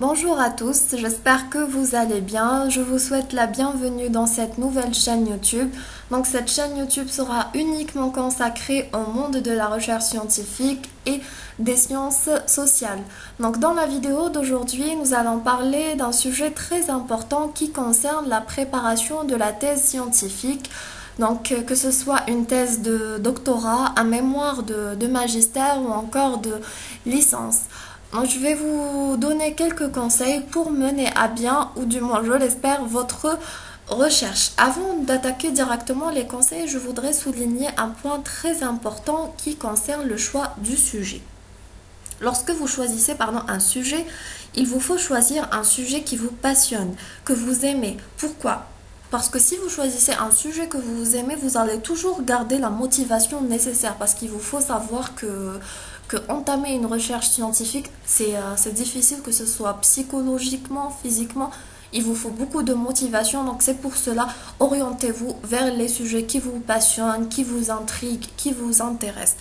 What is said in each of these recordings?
Bonjour à tous, j'espère que vous allez bien. Je vous souhaite la bienvenue dans cette nouvelle chaîne YouTube. Donc cette chaîne YouTube sera uniquement consacrée au monde de la recherche scientifique et des sciences sociales. Donc dans la vidéo d'aujourd'hui, nous allons parler d'un sujet très important qui concerne la préparation de la thèse scientifique. Donc que ce soit une thèse de doctorat, un mémoire de magistère ou encore de licence. Donc, je vais vous donner quelques conseils pour mener à bien, ou du moins je l'espère, votre recherche. Avant d'attaquer directement les conseils, je voudrais souligner un point très important qui concerne le choix du sujet. Lorsque vous choisissez un sujet, il vous faut choisir un sujet qui vous passionne, que vous aimez. Pourquoi? Parce que si vous choisissez un sujet que vous aimez, vous allez toujours garder la motivation nécessaire. Parce qu'il vous faut savoir que entamer une recherche scientifique, c'est difficile, que ce soit psychologiquement, physiquement. Il vous faut beaucoup de motivation. Donc c'est pour cela, orientez-vous vers les sujets qui vous passionnent, qui vous intriguent, qui vous intéressent.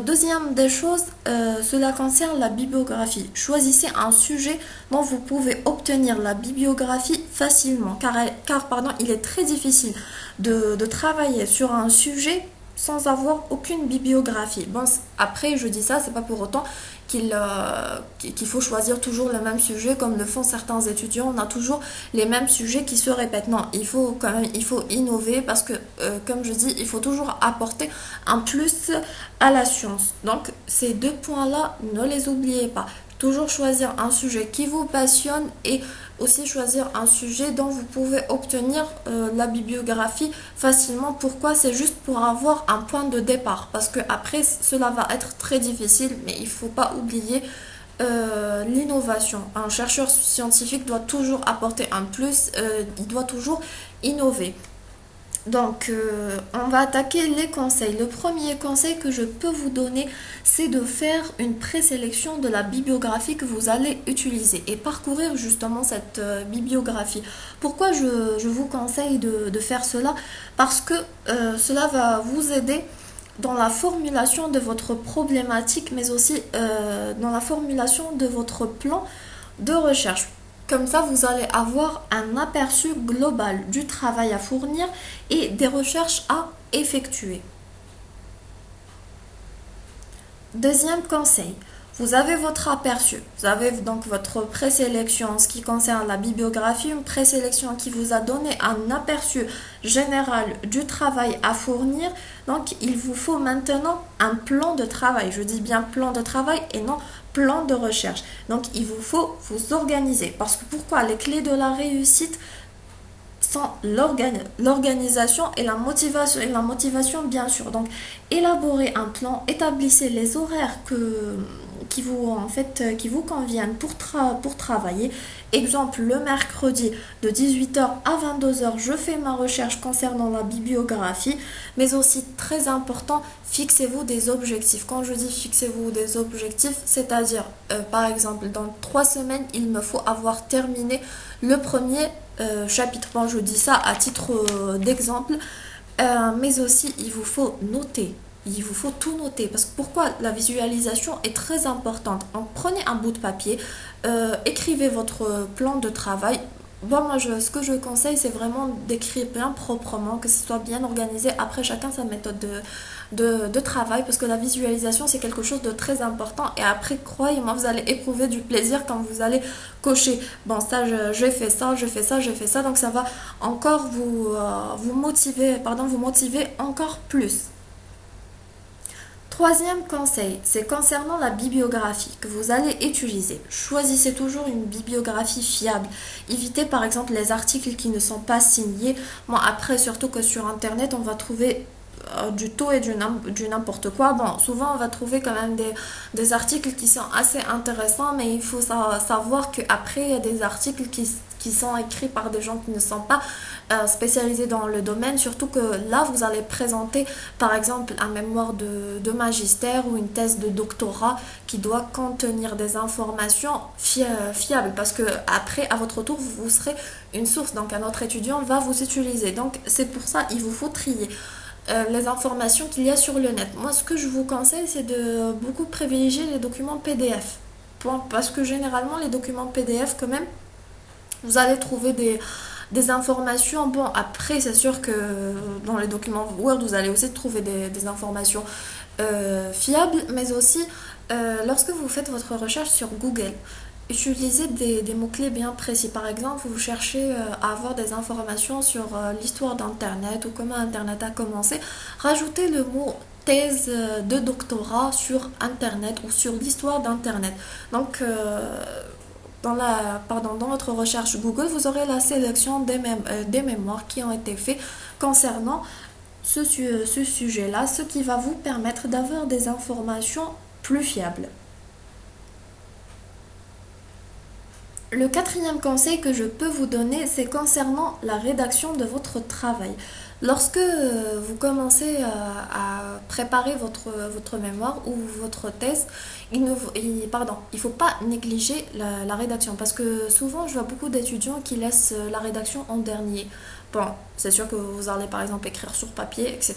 Deuxième des choses, cela concerne la bibliographie. Choisissez un sujet dont vous pouvez obtenir la bibliographie facilement, car il est très difficile de travailler sur un sujet sans avoir aucune bibliographie. Bon, après, je dis ça, c'est pas pour autant qu'il faut choisir toujours le même sujet comme le font certains étudiants. On a toujours les mêmes sujets qui se répètent. Non, il faut innover parce que, comme je dis, il faut toujours apporter un plus à la science. Donc, ces deux points-là, ne les oubliez pas. Toujours choisir un sujet qui vous passionne et aussi choisir un sujet dont vous pouvez obtenir la bibliographie facilement. Pourquoi? C'est juste pour avoir un point de départ. Parce que après, cela va être très difficile, mais il ne faut pas oublier l'innovation. Un chercheur scientifique doit toujours apporter un plus, il doit toujours innover. Donc, on va attaquer les conseils. Le premier conseil que je peux vous donner, c'est de faire une présélection de la bibliographie que vous allez utiliser et parcourir justement cette bibliographie. Pourquoi je vous conseille de faire cela? Parce que cela va vous aider dans la formulation de votre problématique, mais aussi dans la formulation de votre plan de recherche. Comme ça, vous allez avoir un aperçu global du travail à fournir et des recherches à effectuer. Deuxième conseil, vous avez votre aperçu, vous avez donc votre présélection en ce qui concerne la bibliographie, une présélection qui vous a donné un aperçu général du travail à fournir. Donc il vous faut maintenant un plan de travail. Je dis bien plan de travail et non plan de recherche. Donc il vous faut vous organiser. Parce que pourquoi? Les clés de la réussite sans l'organisation et la motivation bien sûr. Donc élaborez un plan, établissez les horaires qui vous conviennent pour travailler. Exemple, le mercredi de 18h à 22h, je fais ma recherche concernant la bibliographie, mais aussi très important, fixez-vous des objectifs. Quand je dis fixez-vous des objectifs, c'est-à-dire par exemple dans 3 semaines, il me faut avoir terminé le premier chapitre. Bon, je dis ça à titre d'exemple, mais aussi il vous faut noter. Il vous faut tout noter parce que pourquoi la visualisation est très importante. Donc prenez un bout de papier, écrivez votre plan de travail. Bon, ce que je conseille, c'est vraiment d'écrire bien proprement, que ce soit bien organisé. Après, chacun sa méthode de travail, parce que la visualisation, c'est quelque chose de très important. Et après, croyez-moi, vous allez éprouver du plaisir quand vous allez cocher. Bon, ça, j'ai fait ça, j'ai fait ça, j'ai fait ça. Donc, ça va encore vous motiver encore plus. Troisième conseil, c'est concernant la bibliographie que vous allez utiliser. Choisissez toujours une bibliographie fiable. Évitez par exemple les articles qui ne sont pas signés. Bon, après, surtout que sur Internet, on va trouver du tout et du n'importe quoi. Bon, souvent on va trouver quand même des articles qui sont assez intéressants, mais il faut savoir qu'après, il y a des articles qui sont écrits par des gens qui ne sont pas spécialisés dans le domaine, surtout que là, vous allez présenter par exemple un mémoire de magistère ou une thèse de doctorat qui doit contenir des informations fiables, parce que après, à votre tour, vous serez une source, donc un autre étudiant va vous utiliser. Donc c'est pour ça il vous faut trier les informations qu'il y a sur le net. Moi, ce que je vous conseille, c'est de beaucoup privilégier les documents PDF. parce que généralement les documents PDF quand même, vous allez trouver des informations. Bon, après, c'est sûr que dans les documents Word, vous allez aussi trouver des informations fiables, mais aussi lorsque vous faites votre recherche sur Google, utilisez des mots-clés bien précis. Par exemple, vous cherchez à avoir des informations sur l'histoire d'Internet ou comment Internet a commencé. Rajoutez le mot thèse de doctorat sur Internet ou sur l'histoire d'Internet. Donc, dans votre recherche Google, vous aurez la sélection des mémoires qui ont été faits concernant ce sujet-là, ce qui va vous permettre d'avoir des informations plus fiables. Le quatrième conseil que je peux vous donner, c'est concernant la rédaction de votre travail. Lorsque vous commencez à préparer votre mémoire ou votre thèse, il faut pas négliger la rédaction parce que souvent je vois beaucoup d'étudiants qui laissent la rédaction en dernier. Bon, c'est sûr que vous allez par exemple écrire sur papier, etc.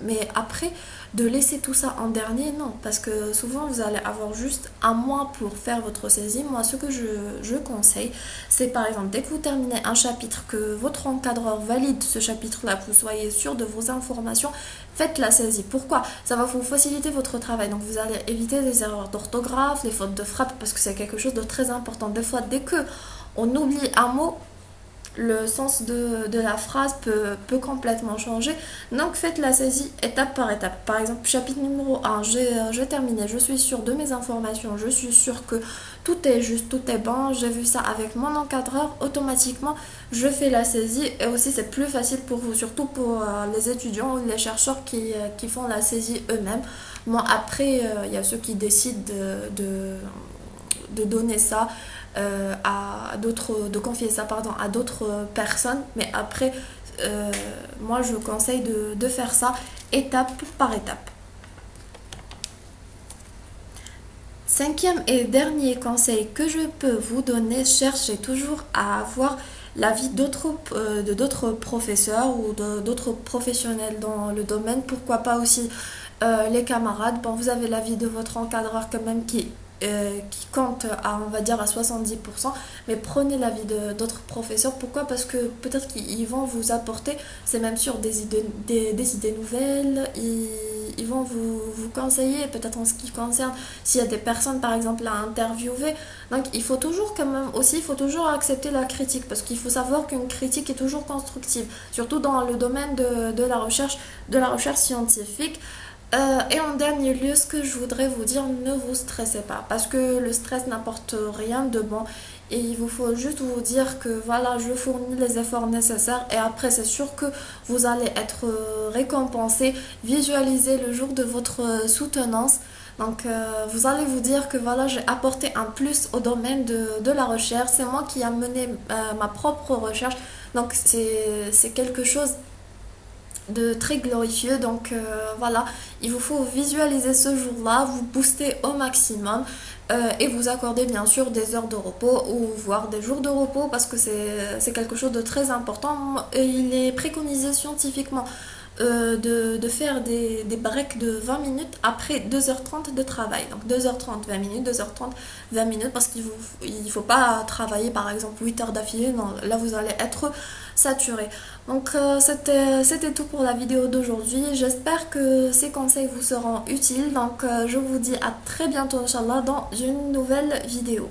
Mais après, de laisser tout ça en dernier, non, parce que souvent vous allez avoir juste un mois pour faire votre saisie. Moi, ce que je conseille, c'est par exemple, dès que vous terminez un chapitre, que votre encadreur valide ce chapitre-là, que vous soyez sûr de vos informations, faites la saisie. Pourquoi? Ça va vous faciliter votre travail. Donc vous allez éviter les erreurs d'orthographe, les fautes de frappe, parce que c'est quelque chose de très important. Des fois, dès que on oublie un mot, le sens de la phrase peut complètement changer. Donc faites la saisie étape par étape. Par exemple, chapitre numéro 1, j'ai terminé, je suis sûre de mes informations, je suis sûre que tout est juste, tout est bon, j'ai vu ça avec mon encadreur, automatiquement je fais la saisie et aussi c'est plus facile pour vous, surtout pour les étudiants ou les chercheurs qui font la saisie eux-mêmes. Moi, après, il y a ceux qui décident de donner ça à d'autres, de confier ça pardon, à d'autres personnes. Mais après, moi je conseille de faire ça étape par étape. Cinquième et dernier conseil que je peux vous donner, cherchez toujours à avoir l'avis de d'autres professeurs ou d'autres professionnels dans le domaine. Pourquoi pas aussi les camarades. Bon, vous avez l'avis de votre encadreur quand même qui compte à, on va dire, à 70%, mais prenez l'avis d'autres professeurs. Pourquoi? Parce que peut-être qu'ils vont vous apporter, c'est même sûr, des idées nouvelles, ils vont vous conseiller, peut-être en ce qui concerne, s'il y a des personnes par exemple à interviewer. Donc il faut toujours quand même aussi, il faut toujours accepter la critique, parce qu'il faut savoir qu'une critique est toujours constructive, surtout dans le domaine de la recherche scientifique. Et en dernier lieu, ce que je voudrais vous dire, ne vous stressez pas, parce que le stress n'apporte rien de bon. Et il vous faut juste vous dire que voilà, je fournis les efforts nécessaires et après c'est sûr que vous allez être récompensé, visualisez le jour de votre soutenance. Donc vous allez vous dire que voilà, j'ai apporté un plus au domaine de la recherche, c'est moi qui ai mené ma propre recherche. Donc c'est quelque chose de très glorifieux. Donc voilà, il vous faut visualiser ce jour-là, vous booster au maximum et vous accorder bien sûr des heures de repos ou voire des jours de repos parce que c'est quelque chose de très important. Et il est préconisé scientifiquement de faire des breaks de 20 minutes après 2h30 de travail. Donc 2h30, 20 minutes, 2h30, 20 minutes parce qu'il faut pas travailler par exemple 8 heures d'affilée. Non, là vous allez être saturé. Donc c'était tout pour la vidéo d'aujourd'hui. J'espère que ces conseils vous seront utiles. Donc je vous dis à très bientôt Inch'Allah dans une nouvelle vidéo.